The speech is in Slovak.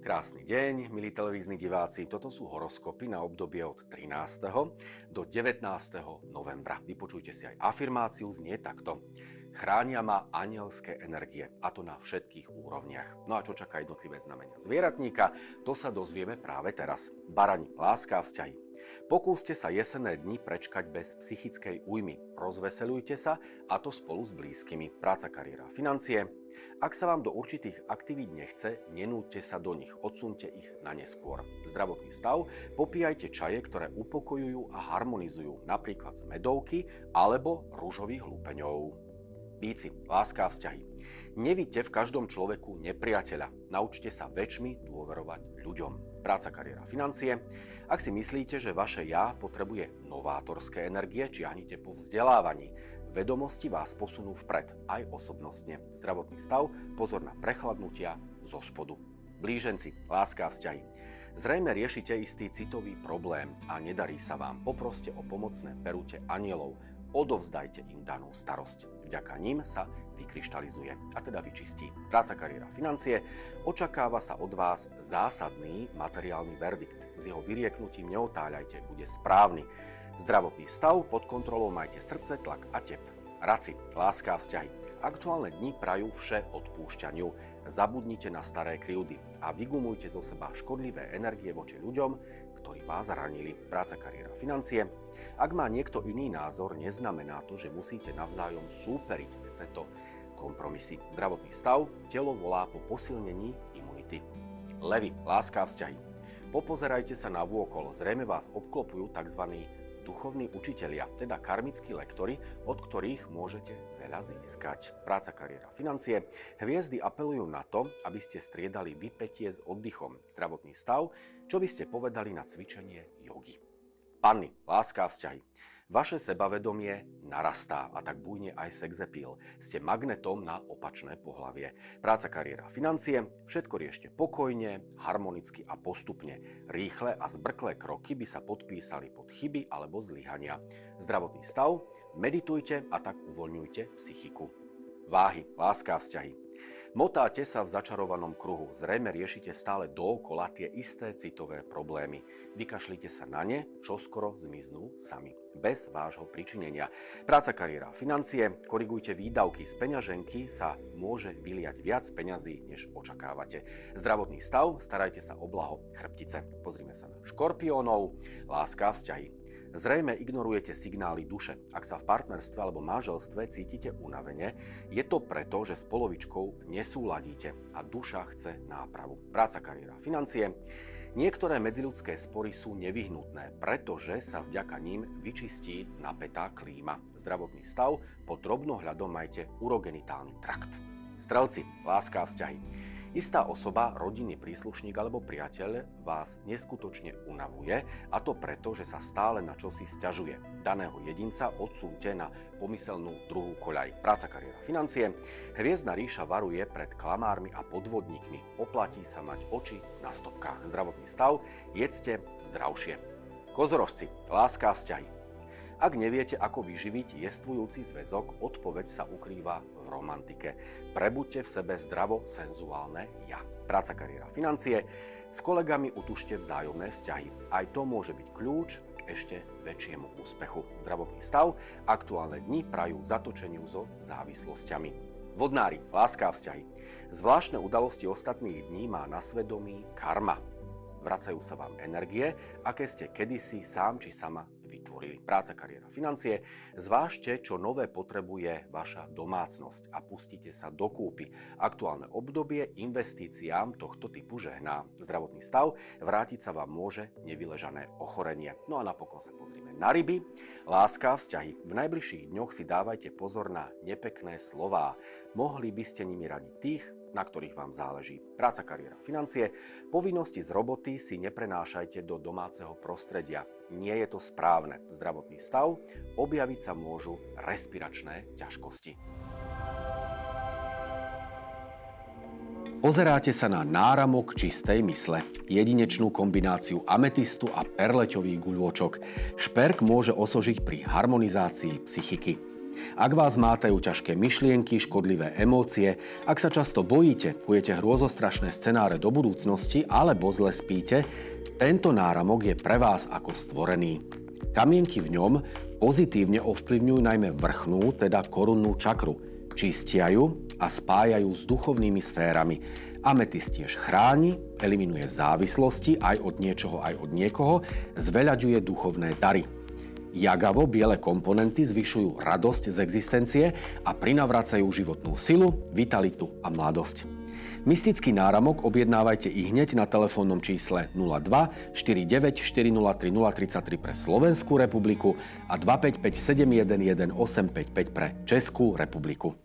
Krásny deň, milí televízni diváci. Toto sú horoskopy na obdobie od 13. do 19. novembra. Vypočujte si aj afirmáciu, znie takto. Chránia ma anielské energie, a to na všetkých úrovniach. No a čo čaká jednotlivé znamenia zvieratníka, to sa dozvieme práve teraz. Barani, láska a vzťahy. Pokúste sa jesenné dni prečkať bez psychickej újmy. Rozveseľujte sa, a to spolu s blízkymi. Práca, kariéra, financie. Ak sa vám do určitých aktivít nechce, nenúďte sa do nich, odsunte ich na neskôr. Zdravotný stav, popíjajte čaje, ktoré upokojujú a harmonizujú, napríklad z medovky alebo rúžových lúpeňov. Víci, láska a vzťahy. Nevidte v každom človeku nepriateľa. Naučte sa väčšmi dôverovať ľuďom. Práca, kariéra, financie. Ak si myslíte, že vaše ja potrebuje novátorské energie, čiahnite po vzdelávaní. Vedomosti vás posunú vpred, aj osobnostne. Zdravotný stav, pozor na prechladnutia zo spodu. Blíženci, láska a vzťahy. Zrejme riešite istý citový problém a nedarí sa vám. Poproste o pomocné perúte anielov. Odovzdajte im danú starosť. Vďaka ním sa vykryštalizuje, a teda vyčistí. Práca, kariéra, financie. Očakáva sa od vás zásadný materiálny verdikt. S jeho vyrieknutím neotáľajte, bude správny. Zdravotný stav, pod kontrolou majte srdce, tlak a tep. Raci, láska a vzťahy. Aktuálne dni prajú vše odpúšťaniu. Zabudnite na staré krivdy a vygumujte zo seba škodlivé energie voči ľuďom, ktorí vás zranili. Práca, kariéra, financie. Ak má niekto iný názor, neznamená to, že musíte navzájom súperiť. Chce to kompromisy. Zdravotný stav, telo volá po posilnení imunity. Levi, láska a vzťahy. Popozerajte sa na vôkol, zrejme vás obklopujú tzv. Duchovní učitelia, teda karmickí lektori, od ktorých môžete veľa získať. Práca, kariéra, financie. Hviezdy apelujú na to, aby ste striedali vypätie s oddychom. Zdravotný stav, čo by ste povedali na cvičenie jogy. Panny, láska a vzťahy. Vaše sebavedomie narastá a tak bujne aj sexappeal. Ste magnetom na opačné pohlavie. Práca, kariéra, financie. Všetko riešte pokojne, harmonicky a postupne. Rýchle a zbrklé kroky by sa podpísali pod chyby alebo zlyhania. Zdravotný stav. Meditujte a tak uvoľňujte psychiku. Váhy, láska a vzťahy. Motáte sa v začarovanom kruhu, zrejme riešite stále dookola tie isté citové problémy. Vykašlite sa na ne, čoskoro zmiznú sami, bez vášho pričinenia. Práca, kariéra, financie, korigujte výdavky, z peňaženky sa môže vyliať viac peňazí, než očakávate. Zdravotný stav, starajte sa o blaho chrbtice. Pozrime sa na škorpiónov, láska a vzťahy. Zrejme ignorujete signály duše. Ak sa v partnerstve alebo manželstve cítite unavene, je to preto, že s polovičkou nesúladíte a duša chce nápravu. Práca, kariéra, financie. Niektoré medziľudské spory sú nevyhnutné, pretože sa vďaka ním vyčistí napätá klíma. Zdravotný stav, pod drobnohľadom majte urogenitálny trakt. Strelci, láska a vzťahy. Istá osoba, rodinný príslušník alebo priateľ vás neskutočne unavuje, a to preto, že sa stále na čosi sťažuje. Daného jedinca odsunte na pomyselnú druhú koľaj. Práca, kariéra, financie. Hviezdna ríša varuje pred klamármi a podvodníkmi. Oplatí sa mať oči na stopkách. Zdravotný stav, jedzte zdravšie. Kozorožci, láska a vzťahy. Ak neviete, ako vyživiť jestvujúci zväzok, odpoveď sa ukrýva v romantike. Prebuďte v sebe zdravo senzuálne ja. Práca, kariéra, financie. S kolegami utužte vzájomné vzťahy. Aj to môže byť kľúč k ešte väčšiemu úspechu. Zdravotný stav. Aktuálne dni prajú zatočeniu so závislosťami. Vodnári, láska a vzťahy. Zvláštne udalosti ostatných dní má na svedomí karma. Vracajú sa vám energie, aké ste kedysi sám či sama vytvorili. Práca, kariéra, financie. Zvážte, čo nové potrebuje vaša domácnosť a pustite sa do kúpy. Aktuálne obdobie investíciám tohto typu žehná. Zdravotný stav. Vrátiť sa vám môže nevyležané ochorenie. No a napokon sa pozrime na ryby. Láska a vzťahy. V najbližších dňoch si dávajte pozor na nepekné slová. Mohli by ste nimi raniť tých, na ktorých vám záleží. Práca, kariéra, financie. Povinnosti z roboty si neprenášajte do domáceho prostredia. Nie je to správne. Zdravotný stav. Objaviť sa môžu respiračné ťažkosti. Pozeráte sa na náramok čistej mysle. Jedinečnú kombináciu ametistu a perleťových guľôčok. Šperk môže osožiť pri harmonizácii psychiky. Ak vás mátajú ťažké myšlienky, škodlivé emócie, ak sa často bojíte, kujete hrôzostrašné scenáre do budúcnosti alebo zle spíte, tento náramok je pre vás ako stvorený. Kamienky v ňom pozitívne ovplyvňujú najmä vrchnú, teda korunnú čakru. Čistia ju a spájajú s duchovnými sférami. Ametist tiež chráni, eliminuje závislosti aj od niečoho, aj od niekoho, zveľaďuje duchovné dary. Jagavo biele komponenty zvyšujú radosť z existencie a prinavracajú životnú silu, vitalitu a mladosť. Mystický náramok objednávajte i hneď na telefónnom čísle 02 49 403 033 pre Slovenskú republiku a 255 711 855 pre Českú republiku.